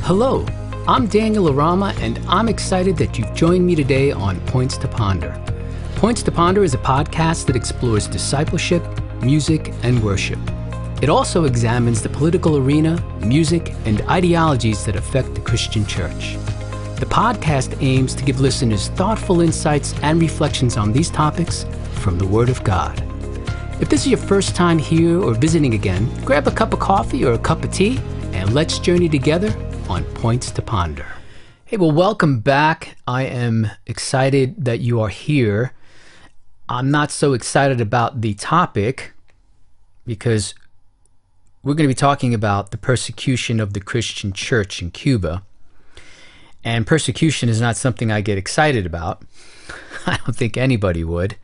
Hello, I'm Daniel Orama, and I'm excited that you've joined me today on Points to Ponder. Points to Ponder is a podcast that explores discipleship, music, and worship. It also examines the political arena, music, and ideologies that affect the Christian church. The podcast aims to give listeners thoughtful insights and reflections on these topics from the Word of God. If this is your first time here or visiting again, grab a cup of coffee or a cup of tea, and let's journey together on Points to Ponder. Hey, well, welcome back. I am excited that you are here. I'm not so excited about the topic because we're going to be talking about the persecution of the Christian church in Cuba. And persecution is not something I get excited about. I don't think anybody would.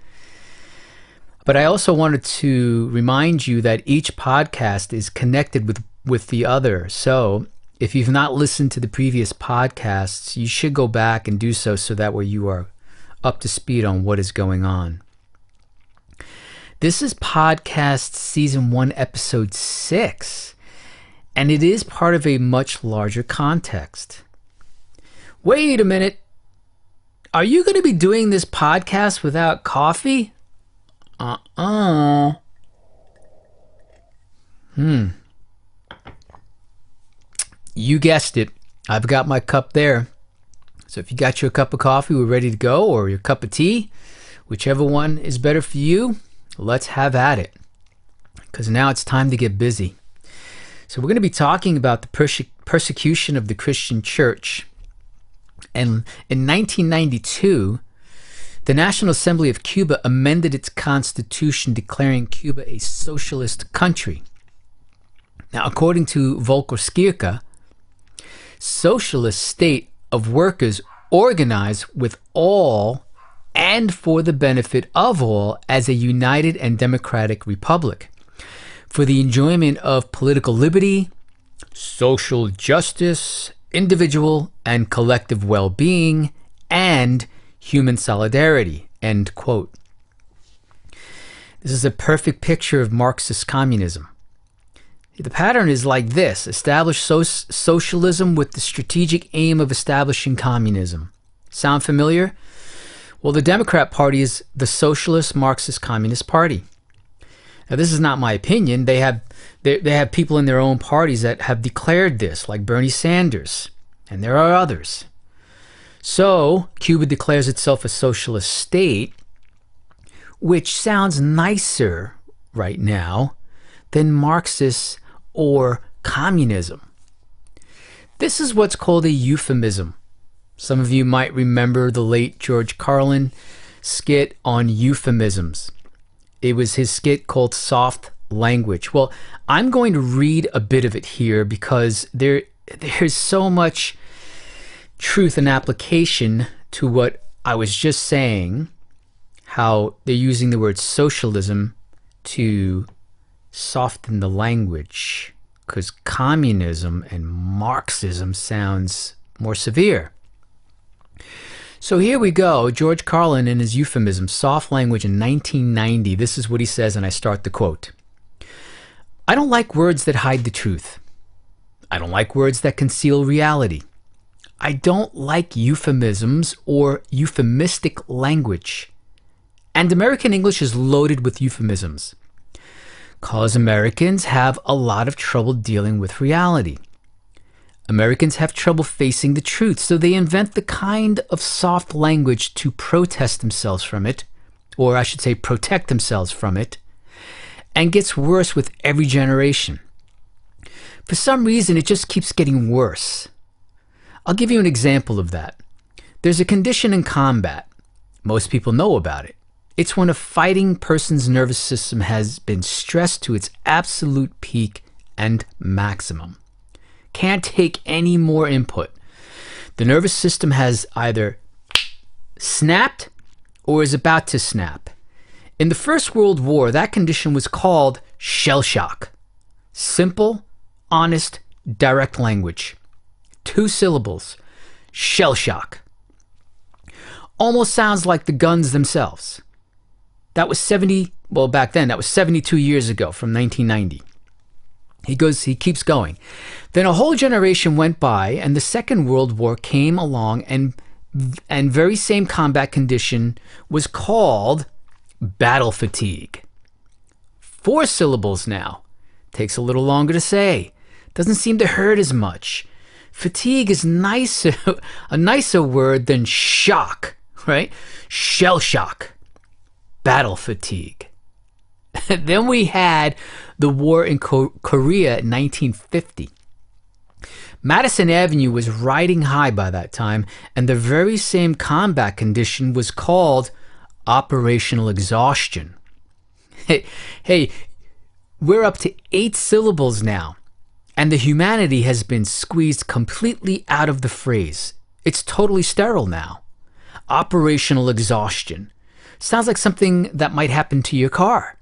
But I also wanted to remind you that each podcast is connected with the other. So if you've not listened to the previous podcasts, you should go back and do so that way you are up to speed on what is going on. This is podcast season 1, episode 6, and it is part of a much larger context. Wait a minute. Are you going to be doing this podcast without coffee? You guessed it. I've got my cup there. So if you got your cup of coffee, we're ready to go, or your cup of tea, whichever one is better for you, let's have at it. Because now it's time to get busy. So we're going to be talking about the persecution of the Christian church. And in 1992, the National Assembly of Cuba amended its constitution, declaring Cuba a socialist country. Now, according to Volker Skierka, socialist state of workers organized with all and for the benefit of all as a united and democratic republic, for the enjoyment of political liberty, social justice, individual and collective well-being, and human solidarity, end quote. This is a perfect picture of Marxist communism. The pattern is like this: establish socialism with the strategic aim of establishing communism. Sound familiar? Well, the Democrat Party is the Socialist Marxist Communist Party. Now, this is not my opinion. They have people in their own parties that have declared this, like Bernie Sanders, and there are others. So, Cuba declares itself a socialist state, which sounds nicer right now than Marxist or communism. This is what's called a euphemism. Some of you might remember the late George Carlin skit on euphemisms. It was his skit called Soft Language. Well, I'm going to read a bit of it here because there's so much truth and application to what I was just saying, how they're using the word socialism to soften the language, because communism and Marxism sounds more severe. So here we go. George Carlin in his euphemism, Soft Language, in 1990. This is what he says, and I start the quote. I don't like words that hide the truth. I don't like words that conceal reality. I don't like euphemisms or euphemistic language. And American English is loaded with euphemisms, because Americans have a lot of trouble dealing with reality. Americans have trouble facing the truth, so they invent the kind of soft language to protest themselves from it, or I should say protect themselves from it, and gets worse with every generation. For some reason, it just keeps getting worse. I'll give you an example of that. There's a condition in combat. Most people know about it. It's when a fighting person's nervous system has been stressed to its absolute peak and maximum. Can't take any more input. The nervous system has either snapped or is about to snap. In the First World War, that condition was called shell shock. Simple, honest, direct language. 2 syllables. Shell shock. Almost sounds like the guns themselves. That was back then, that was 72 years ago, from 1990. He keeps going. Then a whole generation went by, and the Second World War came along, and very same combat condition was called battle fatigue. 4 syllables now. Takes a little longer to say. Doesn't seem to hurt as much. Fatigue is a nicer word than shock, right? Shell shock. Battle fatigue. Then we had the war in Korea in 1950. Madison Avenue was riding high by that time, and the very same combat condition was called operational exhaustion. Hey, we're up to 8 syllables now, and the humanity has been squeezed completely out of the phrase. It's totally sterile now. Operational exhaustion. Sounds like something that might happen to your car.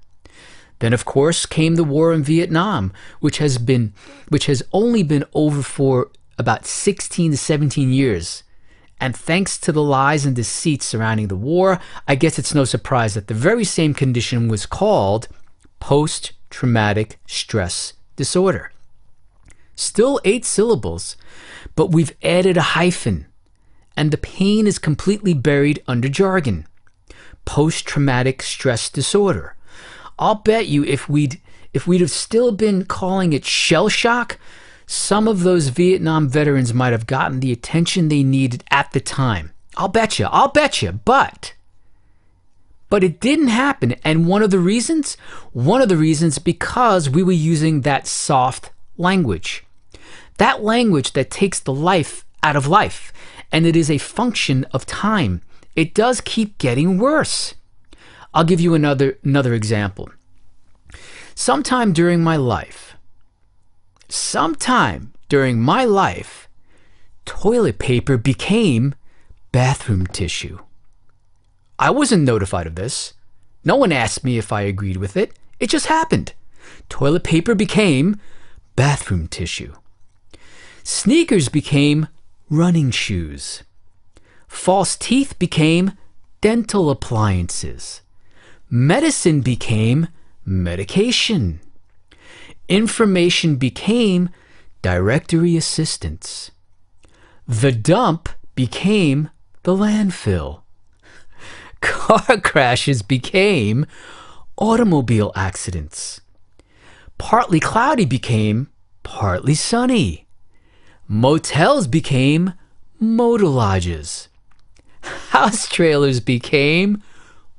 Then, of course, came the war in Vietnam, which has only been over for about 16 to 17 years. And thanks to the lies and deceit surrounding the war, I guess it's no surprise that the very same condition was called post-traumatic stress disorder. Still 8 syllables, but we've added a hyphen, and the pain is completely buried under jargon. Post-traumatic stress disorder. I'll bet you if we'd have still been calling it shell shock, some of those Vietnam veterans might have gotten the attention they needed at the time. I'll bet you. But it didn't happen. And one of the reasons because we were using that soft language. That language that takes the life out of life. And it is a function of time. It does keep getting worse. I'll give you another example. Sometime during my life, toilet paper became bathroom tissue. I wasn't notified of this. No one asked me if I agreed with it. It just happened. Toilet paper became bathroom tissue. Sneakers became running shoes. False teeth became dental appliances. Medicine became medication. Information became directory assistance. The dump became the landfill. Car crashes became automobile accidents. Partly cloudy became partly sunny. Motels became motor lodges. House trailers became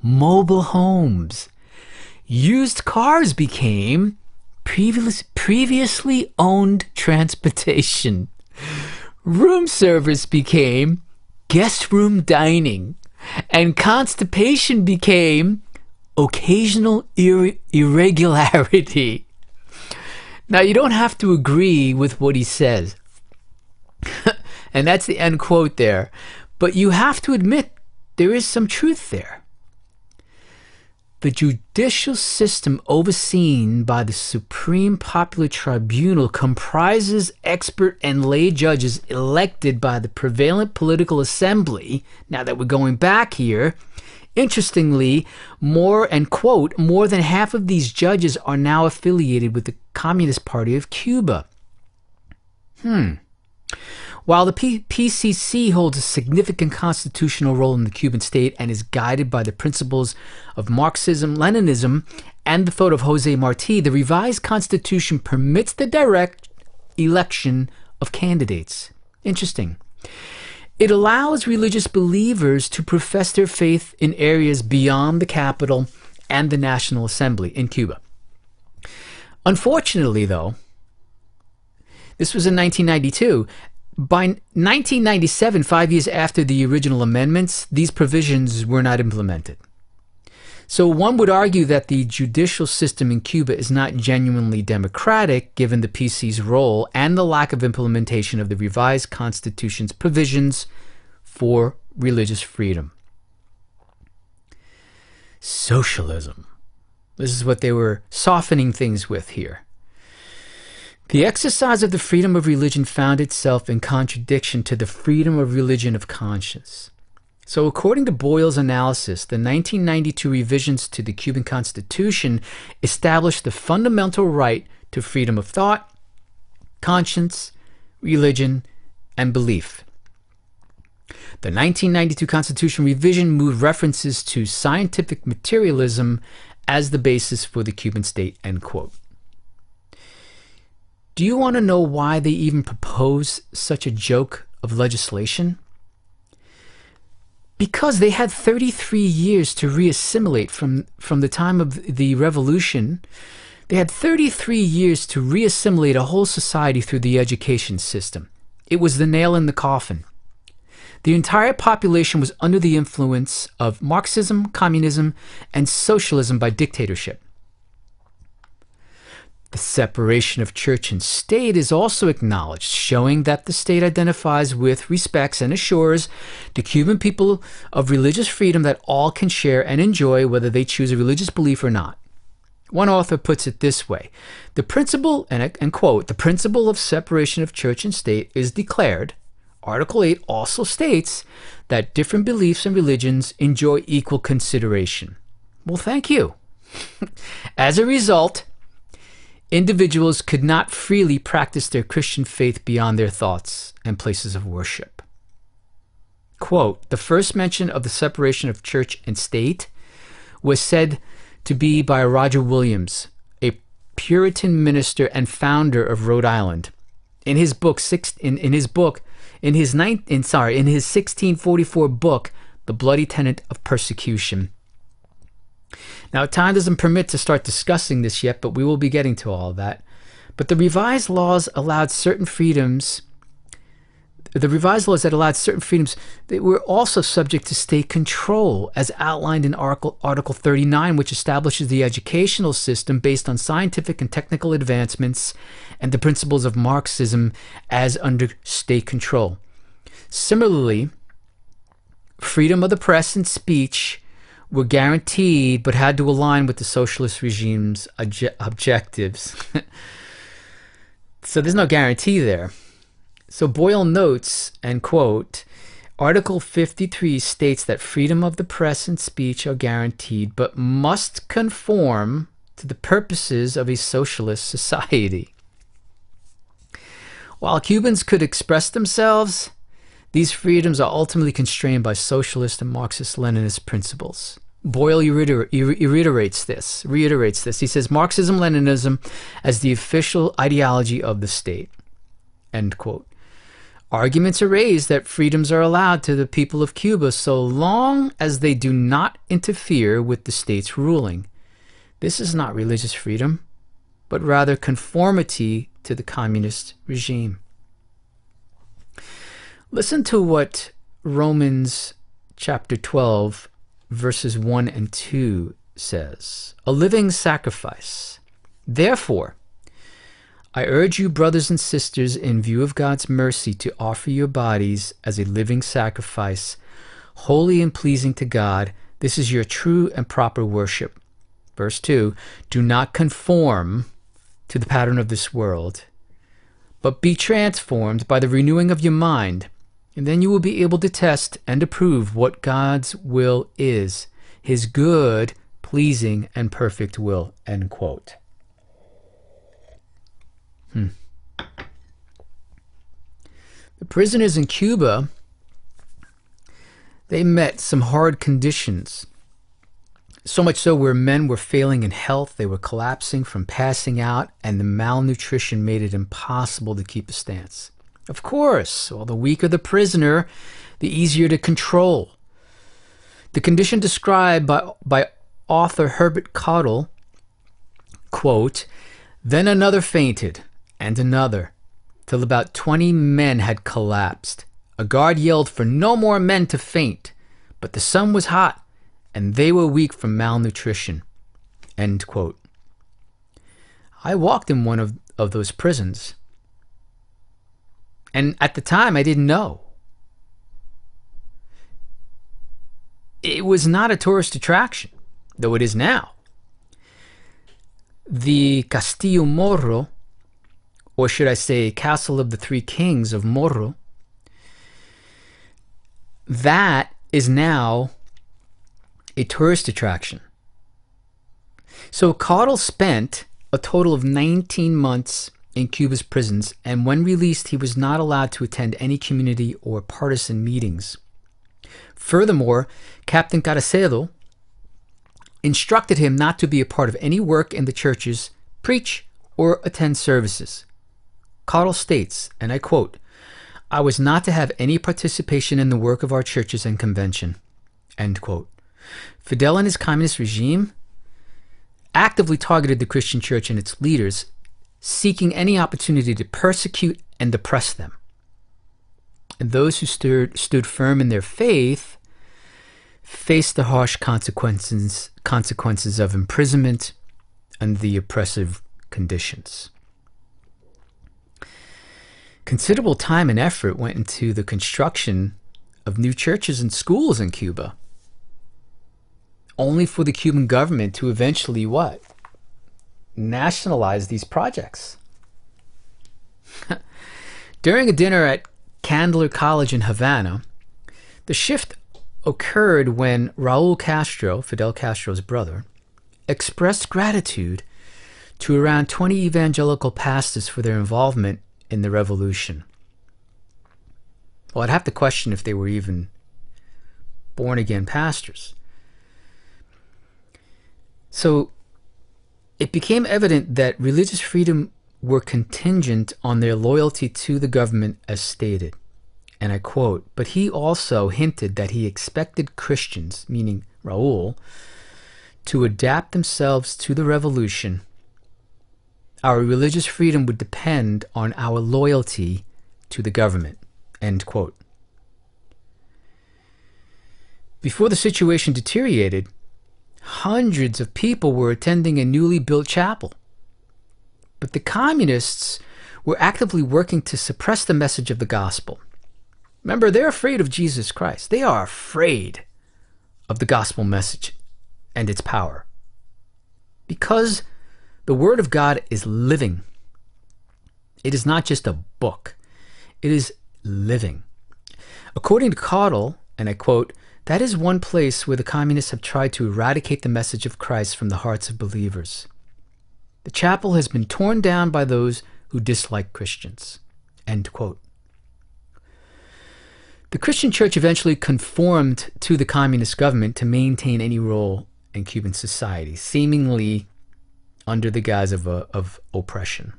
mobile homes. Used cars became previously owned transportation. Room service became guest room dining. And constipation became occasional irregularity. Now, you don't have to agree with what he says. And that's the end quote there. But you have to admit there is some truth there. The judicial system overseen by the Supreme Popular Tribunal comprises expert and lay judges elected by the prevalent political assembly. Now that we're going back here, interestingly, more than half of these judges are now affiliated with the Communist Party of Cuba. While the PCC holds a significant constitutional role in the Cuban state and is guided by the principles of Marxism, Leninism, and the thought of Jose Marti, the revised constitution permits the direct election of candidates. Interesting. It allows religious believers to profess their faith in areas beyond the capital and the National Assembly in Cuba. Unfortunately, though, this was in 1992. By 1997, 5 years after the original amendments, these provisions were not implemented. So one would argue that the judicial system in Cuba is not genuinely democratic, given the PC's role and the lack of implementation of the revised constitution's provisions for religious freedom. Socialism. This is what they were softening things with here. The exercise of the freedom of religion found itself in contradiction to the freedom of religion of conscience. So according to Boyle's analysis, the 1992 revisions to the Cuban Constitution established the fundamental right to freedom of thought, conscience, religion, and belief. The 1992 Constitution revision moved references to scientific materialism as the basis for the Cuban state, end quote. Do you want to know why they even propose such a joke of legislation? Because they had 33 years to reassimilate from the time of the revolution. They had 33 years to reassimilate a whole society through the education system. It was the nail in the coffin. The entire population was under the influence of Marxism, communism, and socialism by dictatorship. The separation of church and state is also acknowledged, showing that the state identifies with, respects, and assures the Cuban people of religious freedom that all can share and enjoy whether they choose a religious belief or not. One author puts it this way: the principle, and quote, the principle of separation of church and state is declared. Article 8 also states that different beliefs and religions enjoy equal consideration. Well, thank you. As a result, individuals could not freely practice their Christian faith beyond their thoughts and places of worship. Quote, the first mention of the separation of church and state was said to be by Roger Williams, a Puritan minister and founder of Rhode Island. In his 1644 book, The Bloody Tenet of Persecution. Now, time doesn't permit to start discussing this yet, but we will be getting to all of that. But the revised laws that allowed certain freedoms, they were also subject to state control, as outlined in Article 39, which establishes the educational system based on scientific and technical advancements and the principles of Marxism as under state control. Similarly, freedom of the press and speech were guaranteed but had to align with the socialist regime's objectives. So there's no guarantee there. So Boyle notes, and quote, Article 53 states that freedom of the press and speech are guaranteed but must conform to the purposes of a socialist society. While Cubans could express themselves, these freedoms are ultimately constrained by socialist and Marxist-Leninist principles. Boyle reiterates this. He says, Marxism-Leninism as the official ideology of the state. End quote. Arguments are raised that freedoms are allowed to the people of Cuba so long as they do not interfere with the state's ruling. This is not religious freedom, but rather conformity to the communist regime. Listen to what Romans chapter 12, verses 1 and 2 says. A living sacrifice. Therefore, I urge you, brothers and sisters, in view of God's mercy, to offer your bodies as a living sacrifice, holy and pleasing to God. This is your true and proper worship. Verse 2, do not conform to the pattern of this world, but be transformed by the renewing of your mind, and then you will be able to test and approve what God's will is, his good, pleasing, and perfect will. End quote. The prisoners in Cuba, they met some hard conditions. So much so where men were failing in health, they were collapsing from passing out, and the malnutrition made it impossible to keep a stance. Of course, well, the weaker the prisoner, the easier to control. The condition described by author Herbert Cottle, quote, then another fainted, and another, till about 20 men had collapsed. A guard yelled for no more men to faint, but the sun was hot, and they were weak from malnutrition. End quote. I walked in one of those prisons. And at the time, I didn't know. It was not a tourist attraction, though it is now. The Castillo Morro, or should I say Castle of the Three Kings of Morro, that is now a tourist attraction. So Cottle spent a total of 19 months in Cuba's prisons, and when released, he was not allowed to attend any community or partisan meetings. Furthermore, Captain Carcedo instructed him not to be a part of any work in the churches, preach, or attend services. Carl states, and I quote, "I was not to have any participation in the work of our churches and convention." End quote. Fidel and his communist regime actively targeted the Christian church and its leaders, seeking any opportunity to persecute and oppress them. And those who stood firm in their faith faced the harsh consequences of imprisonment under the oppressive conditions. Considerable time and effort went into the construction of new churches and schools in Cuba, only for the Cuban government to eventually what? Nationalize these projects. During a dinner at Candler College in Havana, the shift occurred when Raul Castro, Fidel Castro's brother, expressed gratitude to around 20 evangelical pastors for their involvement in the revolution. Well, I'd have to question if they were even born-again pastors. So it became evident that religious freedom were contingent on their loyalty to the government as stated. And I quote, "But he also hinted that he expected Christians," meaning Raul, "to adapt themselves to the revolution. Our religious freedom would depend on our loyalty to the government." End quote. Before the situation deteriorated, hundreds of people were attending a newly built chapel. But the communists were actively working to suppress the message of the gospel. Remember, they're afraid of Jesus Christ. They are afraid of the gospel message and its power. Because the Word of God is living. It is not just a book. It is living. According to Caudle, and I quote, "That is one place where the communists have tried to eradicate the message of Christ from the hearts of believers. The chapel has been torn down by those who dislike Christians." End quote. The Christian church eventually conformed to the communist government to maintain any role in Cuban society, seemingly under the guise of oppression.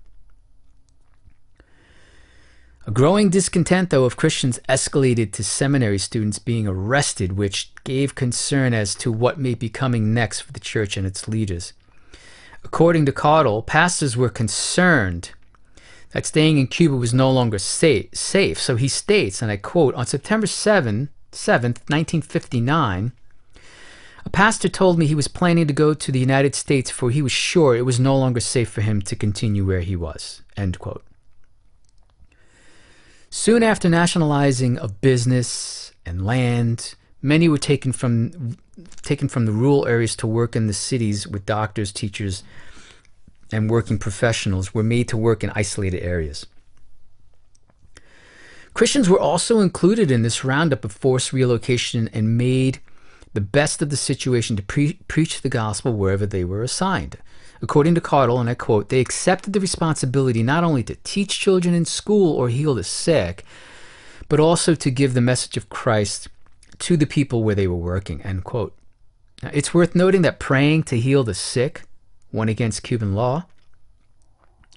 A growing discontent, though, of Christians escalated to seminary students being arrested, which gave concern as to what may be coming next for the church and its leaders. According to Caudle, pastors were concerned that staying in Cuba was no longer safe. So he states, and I quote, "On September 7th, 1959, a pastor told me he was planning to go to the United States, for he was sure it was no longer safe for him to continue where he was." End quote. Soon after nationalizing of business and land, many were taken from the rural areas to work in the cities with doctors, teachers, and working professionals were made to work in isolated areas. Christians were also included in this roundup of forced relocation and made the best of the situation to preach the gospel wherever they were assigned. According to Caudle, and I quote, "They accepted the responsibility not only to teach children in school or heal the sick, but also to give the message of Christ to the people where they were working." End quote. Now, it's worth noting that praying to heal the sick went against Cuban law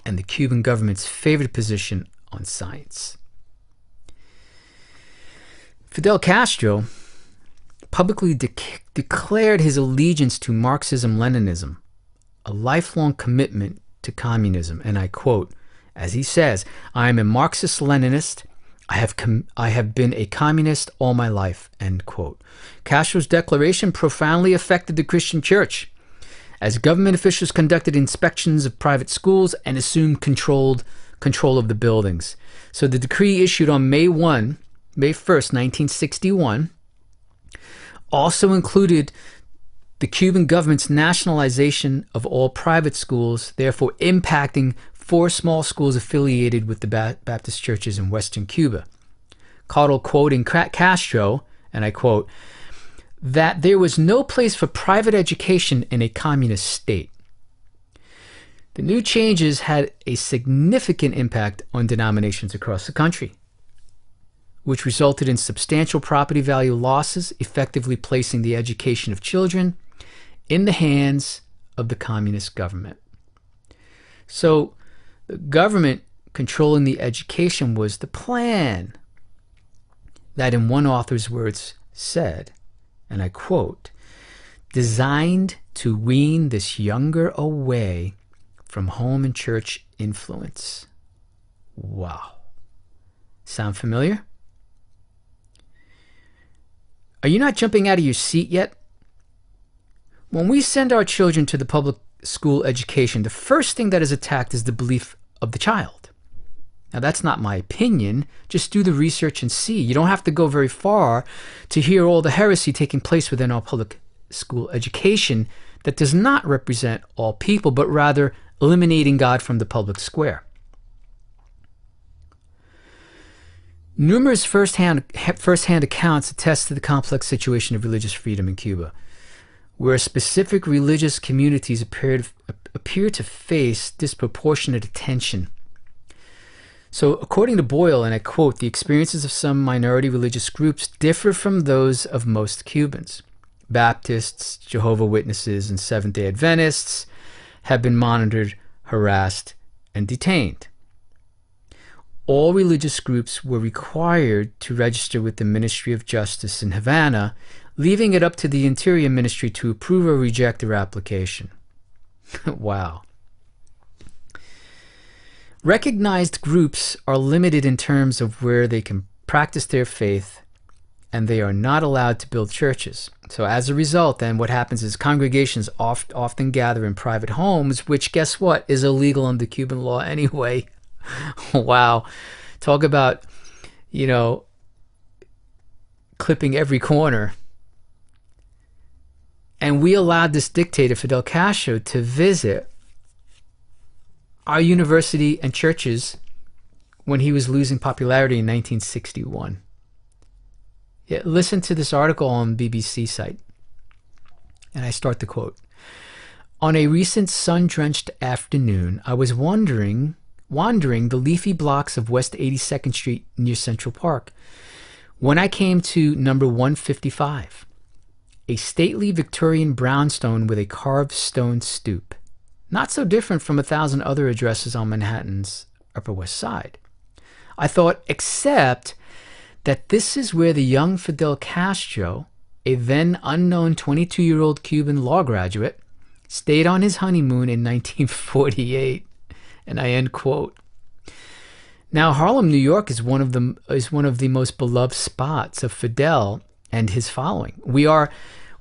and the Cuban government's favored position on science. Fidel Castro publicly declared his allegiance to Marxism-Leninism, a lifelong commitment to communism. And I quote, as he says, "I am a Marxist-Leninist. I have been a communist all my life." End quote. Castro's declaration profoundly affected the Christian church, as government officials conducted inspections of private schools and assumed control of the buildings. So the decree issued on May 1st, 1961, also included the Cuban government's nationalization of all private schools, therefore impacting 4 small schools affiliated with the Baptist churches in Western Cuba. Caudle quoting Castro, and I quote, "that there was no place for private education in a communist state." The new changes had a significant impact on denominations across the country, which resulted in substantial property value losses, effectively placing the education of children in the hands of the communist government. So the government controlling the education was the plan that, in one author's words, said, and I quote, designed to wean this younger away from home and church influence. Wow. Sound familiar? Are you not jumping out of your seat yet? When we send our children to the public school education, the first thing that is attacked is the belief of the child. Now, that's not my opinion. Just do the research and see. You don't have to go very far to hear all the heresy taking place within our public school education that does not represent all people, but rather eliminating God from the public square. Numerous first-hand accounts attest to the complex situation of religious freedom in Cuba, where specific religious communities appear to face disproportionate attention. So according to Boyle, and I quote, the experiences of some minority religious groups differ from those of most Cubans. Baptists, Jehovah's Witnesses, and Seventh-day Adventists have been monitored, harassed, and detained. All religious groups were required to register with the Ministry of Justice in Havana, leaving it up to the Interior Ministry to approve or reject their application. Wow. Recognized groups are limited in terms of where they can practice their faith, and they are not allowed to build churches. So as a result, then, what happens is congregations often gather in private homes, which, guess what, is illegal under Cuban law anyway. Wow. Talk about, clipping every corner. And we allowed this dictator, Fidel Castro, to visit our university and churches when he was losing popularity in 1961. Yeah, listen to this article on BBC site. And I start the quote. On a recent sun-drenched afternoon, I was wandering the leafy blocks of West 82nd Street near Central Park when I came to number 155, a stately Victorian brownstone with a carved stone stoop, not so different from 1,000 other addresses on Manhattan's Upper West Side. I thought, except that this is where the young Fidel Castro, a then unknown 22-year-old Cuban law graduate, stayed on his honeymoon in 1948. And I end quote. Now, Harlem, New York is one of the most beloved spots of Fidel and his following. We are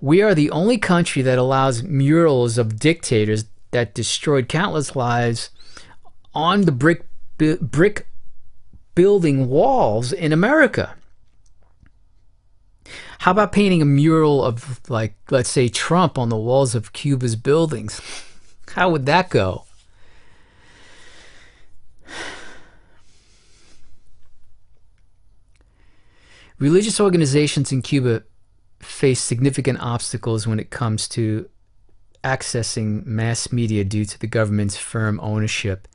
the only country that allows murals of dictators that destroyed countless lives on the brick building walls in America. How about painting a mural of, like, let's say, Trump on the walls of Cuba's buildings? How would that go? Religious organizations in Cuba face significant obstacles when it comes to accessing mass media due to the government's firm ownership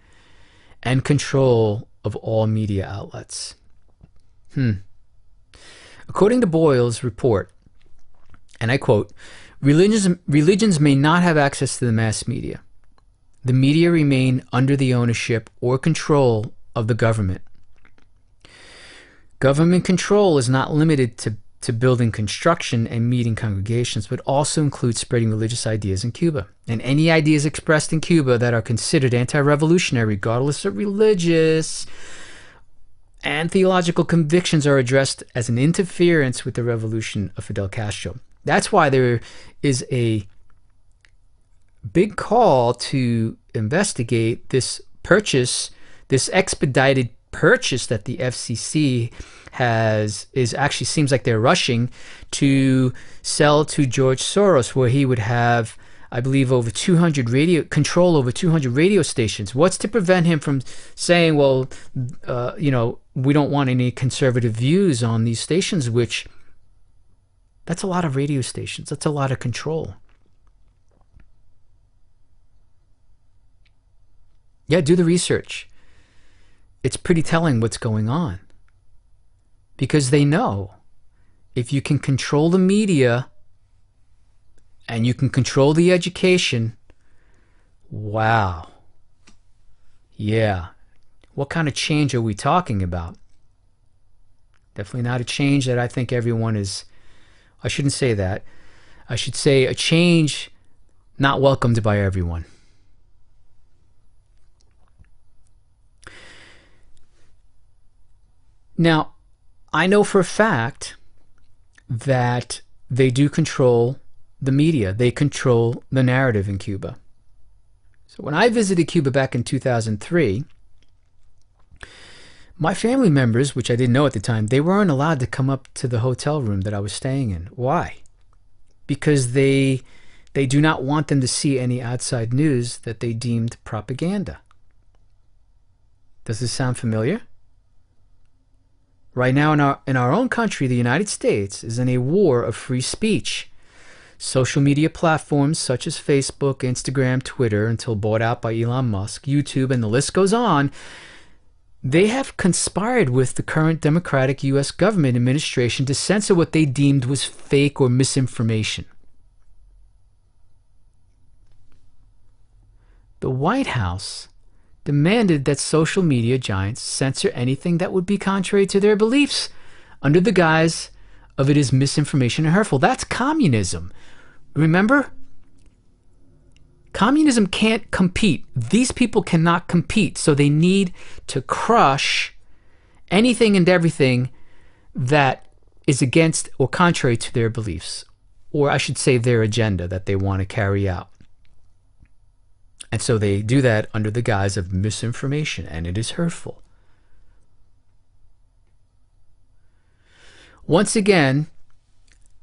and control of all media outlets. According to Boyle's report, and I quote, religions may not have access to the mass media. The media remain under the ownership or control of the government. Government control is not limited to building construction and meeting congregations, but also includes spreading religious ideas in Cuba. And any ideas expressed in Cuba that are considered anti-revolutionary, regardless of religious and theological convictions, are addressed as an interference with the revolution of Fidel Castro. That's why there is a big call to investigate this purchase, this expedited purchase that the FCC actually seems like they're rushing to sell to George Soros, where he would have, I believe, control over 200 radio stations. What's to prevent him from saying, well, we don't want any conservative views on these stations, which that's a lot of radio stations. That's a lot of control. Yeah, do the research. It's pretty telling what's going on. Because they know if you can control the media and you can control the education, wow. Yeah. What kind of change are we talking about? Definitely not a change that I think everyone is, I shouldn't say that. I should say a change not welcomed by everyone. Now, I know for a fact that they do control the media. They control the narrative in Cuba. So when I visited Cuba back in 2003, my family members, which I didn't know at the time, they weren't allowed to come up to the hotel room that I was staying in. Why? Because they do not want them to see any outside news that they deemed propaganda. Does this sound familiar? Right now in our own country, the United States is in a war of free speech. Social media platforms such as Facebook, Instagram, Twitter, until bought out by Elon Musk, YouTube, and the list goes on, they have conspired with the current Democratic U.S. government administration to censor what they deemed was fake or misinformation. The White House demanded that social media giants censor anything that would be contrary to their beliefs under the guise of it is misinformation and hurtful. That's communism. Remember? Communism can't compete. These people cannot compete, so they need to crush anything and everything that is against or contrary to their beliefs, or I should say their agenda that they want to carry out. And so they do that under the guise of misinformation, and it is hurtful. Once again,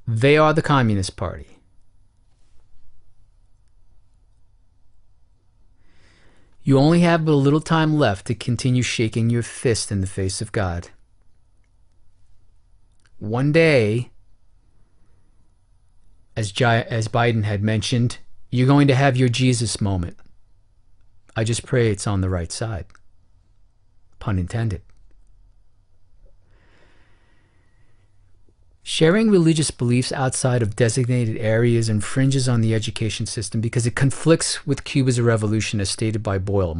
they are the Communist Party. You only have a little time left to continue shaking your fist in the face of God. One day, as Biden had mentioned, you're going to have your Jesus moment. I just pray it's on the right side. Pun intended. Sharing religious beliefs outside of designated areas infringes on the education system because it conflicts with Cuba's revolution as stated by Boyle.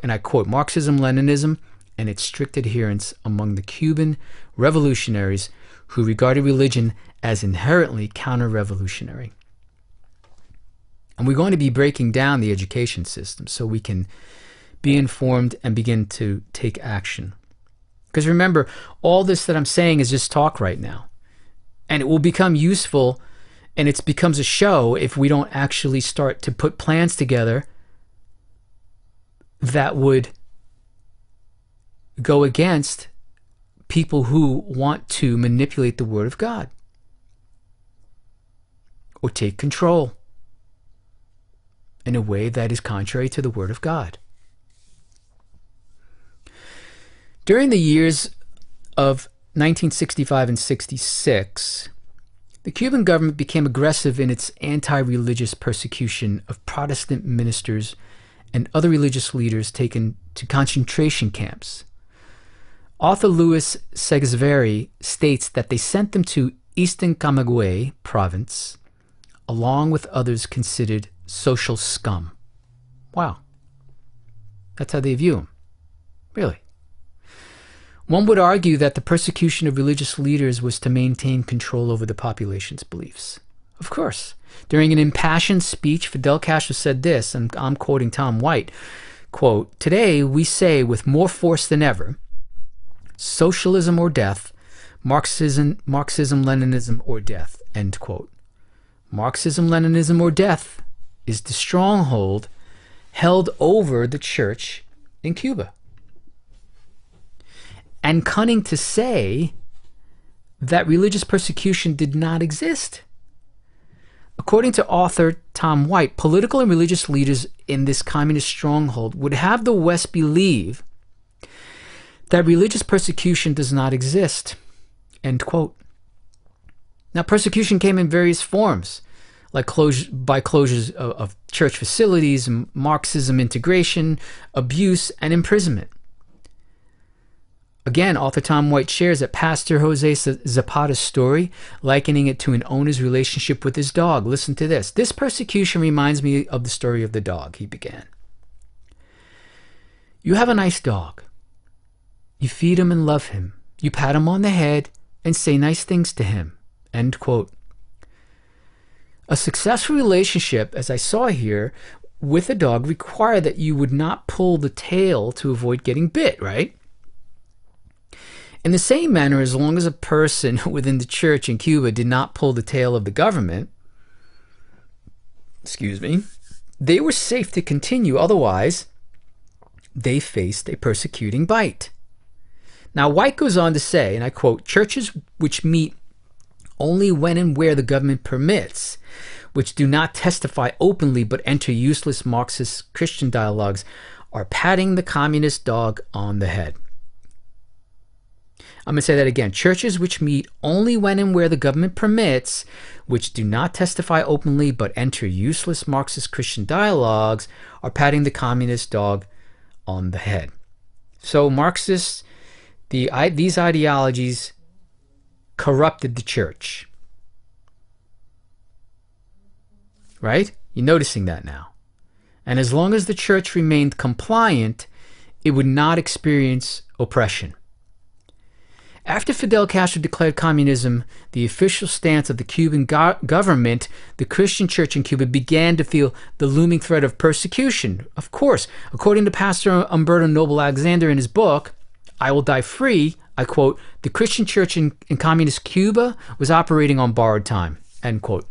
And I quote, Marxism-Leninism and its strict adherence among the Cuban revolutionaries who regarded religion as inherently counter-revolutionary. And we're going to be breaking down the education system so we can be informed and begin to take action. Because remember, all this that I'm saying is just talk right now. And it will become useful, and it becomes a show if we don't actually start to put plans together that would go against people who want to manipulate the Word of God or take control in a way that is contrary to the Word of God. During the years of 1965 and 66, the Cuban government became aggressive in its anti-religious persecution of Protestant ministers and other religious leaders taken to concentration camps. Author Louis Segesveri states that they sent them to Eastern Camagüey province, along with others considered social scum. Wow. That's how they view them. Really. One would argue that the persecution of religious leaders was to maintain control over the population's beliefs. Of course. During an impassioned speech, Fidel Castro said this, and I'm quoting Tom White, quote, "Today we say with more force than ever, socialism or death, Marxism-Leninism or death," end quote. Marxism-Leninism or death is the stronghold held over the church in Cuba. And cunning to say that religious persecution did not exist. According to author Tom White, political and religious leaders in this communist stronghold would have the West believe that religious persecution does not exist. End quote. Now, persecution came in various forms, like by closures of church facilities, Marxism integration, abuse, and imprisonment. Again, author Tom White shares that Pastor Jose Zapata's story, likening it to an owner's relationship with his dog. Listen to this. This persecution reminds me of the story of the dog, he began. You have a nice dog. You feed him and love him. You pat him on the head and say nice things to him. End quote. A successful relationship, as I saw here, with a dog required that you would not pull the tail to avoid getting bit, right? In the same manner, as long as a person within the church in Cuba did not pull the tail of the government, they were safe to continue. Otherwise, they faced a persecuting bite. Now, White goes on to say, and I quote, churches which meet only when and where the government permits, which do not testify openly but enter useless Marxist Christian dialogues, are patting the communist dog on the head. I'm going to say that again. Churches which meet only when and where the government permits, which do not testify openly but enter useless Marxist Christian dialogues, are patting the communist dog on the head. So Marxists, these ideologies corrupted the church. Right? You're noticing that now. And as long as the church remained compliant, it would not experience oppression. After Fidel Castro declared communism the official stance of the Cuban government, the Christian church in Cuba began to feel the looming threat of persecution. Of course, according to Pastor Humberto Noble Alexander in his book, I Will Die Free, I quote, the Christian church in communist Cuba was operating on borrowed time, end quote.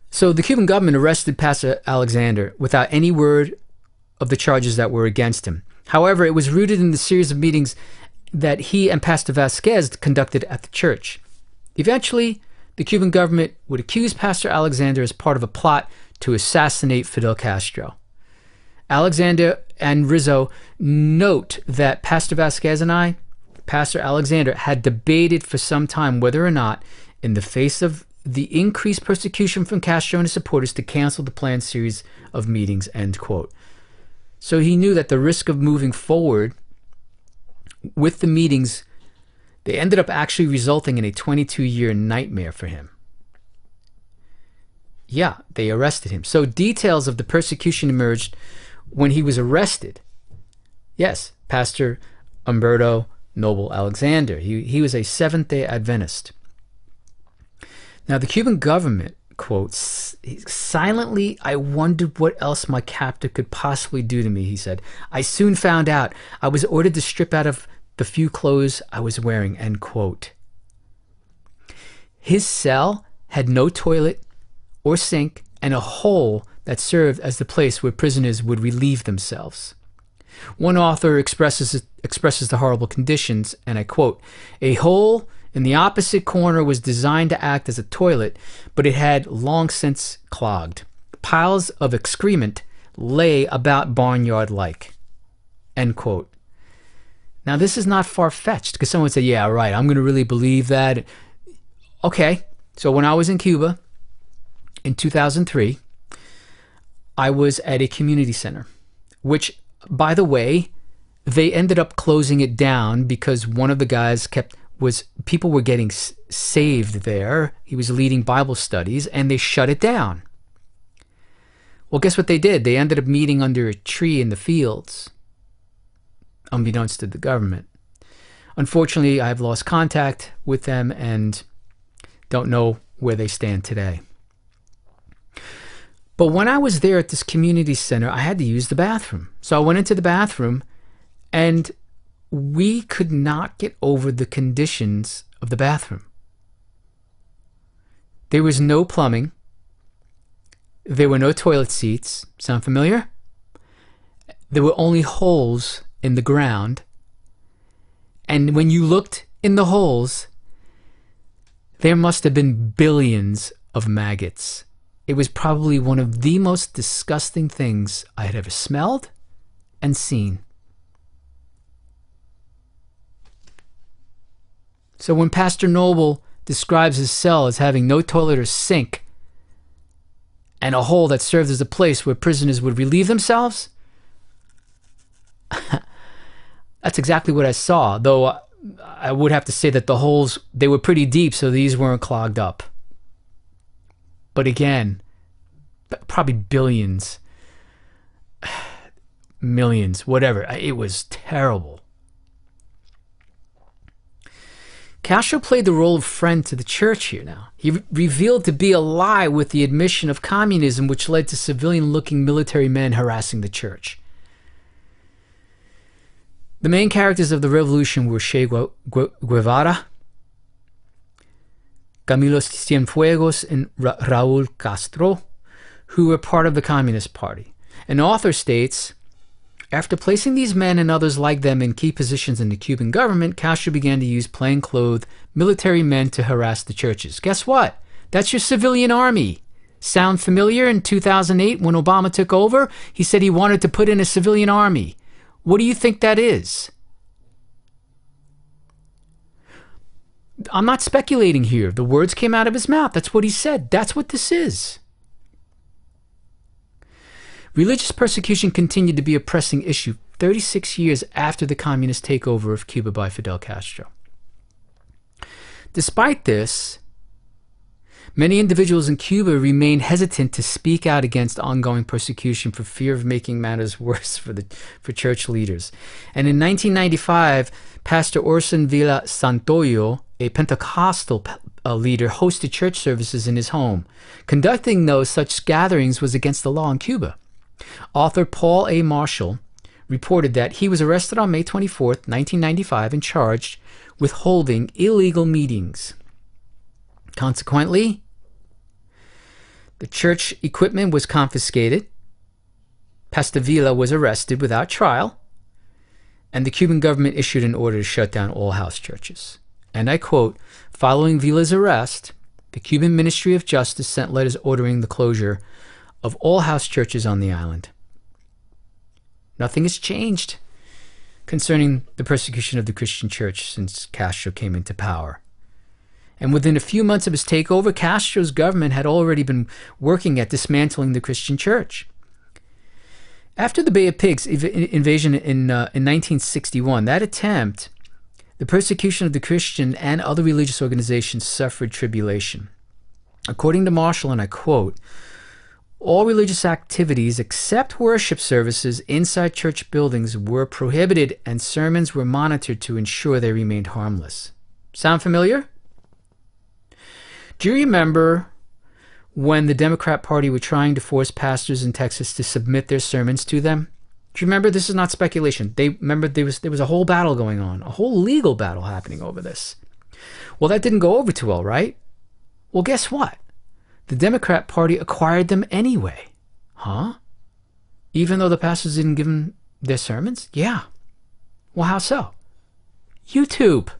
So the Cuban government arrested Pastor Alexander without any word of the charges that were against him. However, it was rooted in the series of meetings that he and Pastor Vasquez conducted at the church. Eventually, the Cuban government would accuse Pastor Alexander as part of a plot to assassinate Fidel Castro. Alexander and Rizzo note that Pastor Vasquez and Pastor Alexander, had debated for some time whether or not, in the face of the increased persecution from Castro and his supporters, to cancel the planned series of meetings, end quote. So he knew that the risk of moving forward with the meetings, they ended up actually resulting in a 22-year nightmare for him. Yeah, they arrested him. So details of the persecution emerged when he was arrested. Yes, Pastor Humberto Noble Alexander. He was a Seventh-day Adventist. Now, the Cuban government, quotes, silently, I wondered what else my captor could possibly do to me, he said. I soon found out. I was ordered to strip out of the few clothes I was wearing, end quote. His cell had no toilet or sink and a hole that served as the place where prisoners would relieve themselves. One author expresses the horrible conditions, and I quote, a hole in the opposite corner was designed to act as a toilet, but it had long since clogged. Piles of excrement lay about barnyard-like, end quote. Now, this is not far-fetched, because someone would say, yeah, right, I'm going to really believe that. Okay, so when I was in Cuba in 2003, I was at a community center, which, by the way, they ended up closing it down because one of the guys people were getting saved there. He was leading Bible studies, and they shut it down. Well, guess what they did? They ended up meeting under a tree in the fields, unbeknownst to the government. Unfortunately, I've lost contact with them and don't know where they stand today. But when I was there at this community center, I had to use the bathroom. So I went into the bathroom, and we could not get over the conditions of the bathroom. There was no plumbing. There were no toilet seats. Sound familiar? There were only holes in the ground. And when you looked in the holes, there must have been billions of maggots. It was probably one of the most disgusting things I had ever smelled and seen. So when Pastor Noble describes his cell as having no toilet or sink and a hole that served as a place where prisoners would relieve themselves? That's exactly what I saw, though I would have to say that the holes, they were pretty deep, so these weren't clogged up. But again, probably billions, millions, whatever. It was terrible. Castro played the role of friend to the church here now. He revealed to be a lie with the admission of communism, which led to civilian-looking military men harassing the church. The main characters of the revolution were Che Guevara, Camilo Cienfuegos, and Raúl Castro, who were part of the Communist Party. An author states, after placing these men and others like them in key positions in the Cuban government, Castro began to use plainclothes military men to harass the churches. Guess what? That's your civilian army. Sound familiar? In 2008, when Obama took over, he said he wanted to put in a civilian army. What do you think that is? I'm not speculating here. The words came out of his mouth. That's what he said. That's what this is. Religious persecution continued to be a pressing issue 36 years after the communist takeover of Cuba by Fidel Castro. Despite this, many individuals in Cuba remain hesitant to speak out against ongoing persecution for fear of making matters worse for church leaders. And in 1995, Pastor Orson Villa Santoyo, a Pentecostal leader, hosted church services in his home. Conducting such gatherings was against the law in Cuba. Author Paul A. Marshall reported that he was arrested on May 24, 1995, and charged with holding illegal meetings. Consequently, the church equipment was confiscated, Pastor Villa was arrested without trial, and the Cuban government issued an order to shut down all house churches. And I quote, following Villa's arrest, the Cuban Ministry of Justice sent letters ordering the closure of all house churches on the island. Nothing has changed concerning the persecution of the Christian church since Castro came into power. And within a few months of his takeover, Castro's government had already been working at dismantling the Christian church. After the Bay of Pigs invasion in 1961, that attempt, the persecution of the Christian and other religious organizations suffered tribulation. According to Marshall, and I quote, all religious activities except worship services inside church buildings were prohibited and sermons were monitored to ensure they remained harmless. Sound familiar? Do you remember when the Democrat Party were trying to force pastors in Texas to submit their sermons to them? Do you remember? This is not speculation. Remember there was a whole battle going on, a whole legal battle happening over this. Well, that didn't go over too well, right? Well, guess what? The Democrat Party acquired them anyway. Huh? Even though the pastors didn't give them their sermons? Yeah. Well, how so? YouTube.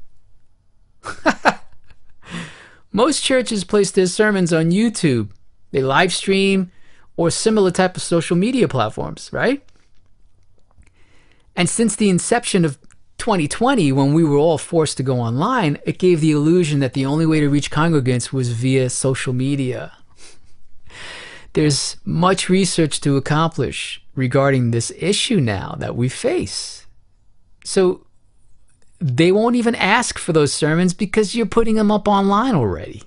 Most churches place their sermons on YouTube. They live stream or similar type of social media platforms, right? And since the inception of 2020, when we were all forced to go online, it gave the illusion that the only way to reach congregants was via social media. There's much research to accomplish regarding this issue now that we face. So they won't even ask for those sermons because you're putting them up online already.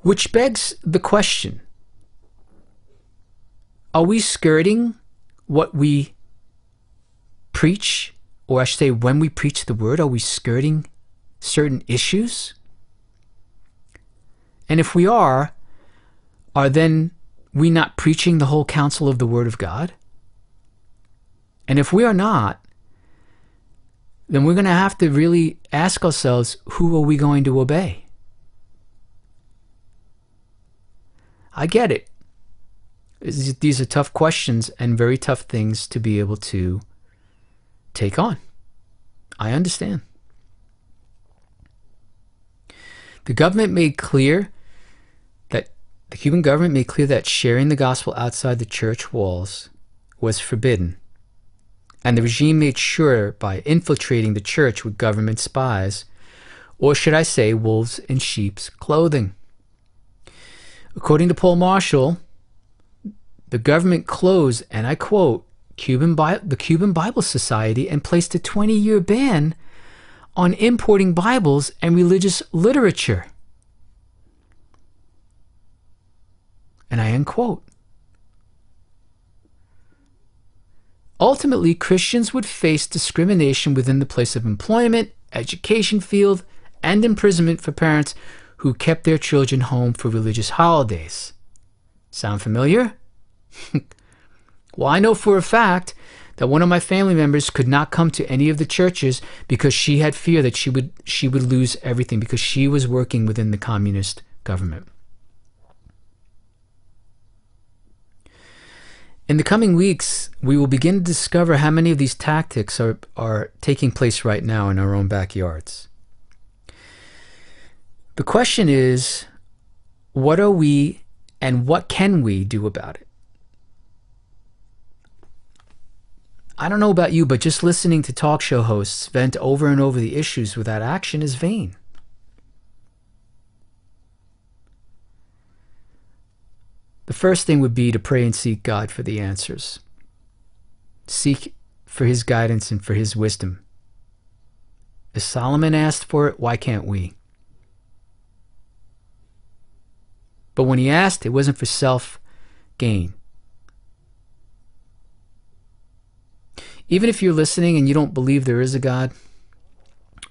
Which begs the question, are we skirting what we preach? Or I should say, when we preach the word, are we skirting certain issues? And if we are then we not preaching the whole counsel of the word of God? And if we are not, then we're going to have to really ask ourselves, who are we going to obey? I get it. These are tough questions and very tough things to be able to take on. I understand. The Cuban government made clear that sharing the gospel outside the church walls was forbidden. And the regime made sure by infiltrating the church with government spies Or should I say wolves in sheep's clothing? According to Paul Marshall, the government closed, and I quote, the Cuban Bible Society and placed a 20-year ban on importing Bibles and religious literature. And I end quote. Ultimately, Christians would face discrimination within the place of employment, education field, and imprisonment for parents who kept their children home for religious holidays. Sound familiar? Well, I know for a fact that one of my family members could not come to any of the churches because she had fear that she would lose everything because she was working within the communist government. In the coming weeks, we will begin to discover how many of these tactics are taking place right now in our own backyards. The question is, what are we and what can we do about it? I don't know about you, but just listening to talk show hosts vent over and over the issues without action is vain. The first thing would be to pray and seek God for the answers. Seek for his guidance and for his wisdom. If Solomon asked for it, why can't we? But when he asked, it wasn't for self-gain. Even if you're listening and you don't believe there is a God,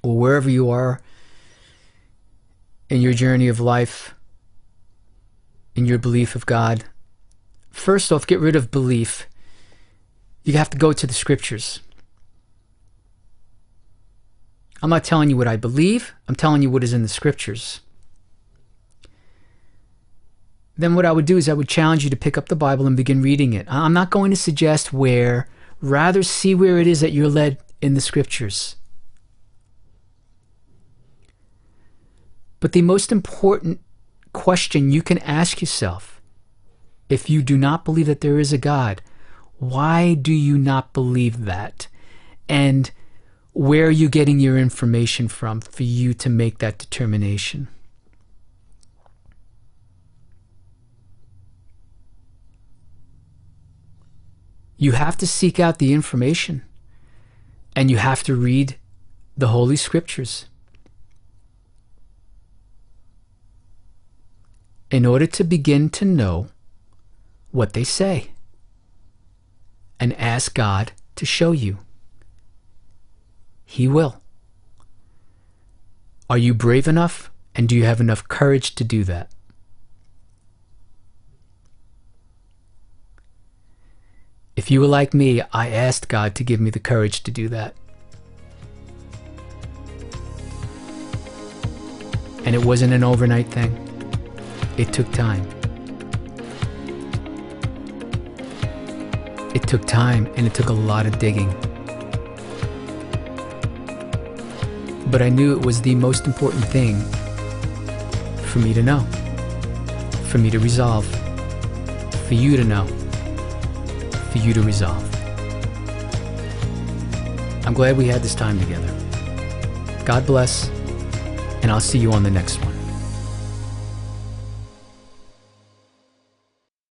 or wherever you are in your journey of life, in your belief of God, first off, get rid of belief. You have to go to the scriptures. I'm not telling you what I believe. I'm telling you what is in the scriptures. Then what I would do is I would challenge you to pick up the Bible and begin reading it. I'm not going to suggest where. Rather, see where it is that you're led in the scriptures. But the most important question you can ask yourself, if you do not believe that there is a God, why do you not believe that? And where are you getting your information from for you to make that determination? You have to seek out the information, and you have to read the Holy Scriptures in order to begin to know what they say, and ask God to show you. He will. Are you brave enough, and do you have enough courage to do that? If you were like me, I asked God to give me the courage to do that. And it wasn't an overnight thing. It took time. It took time, and it took a lot of digging. But I knew it was the most important thing for me to know, for me to resolve, for you to know, for you to resolve. I'm glad we had this time together. God bless, and I'll see you on the next one.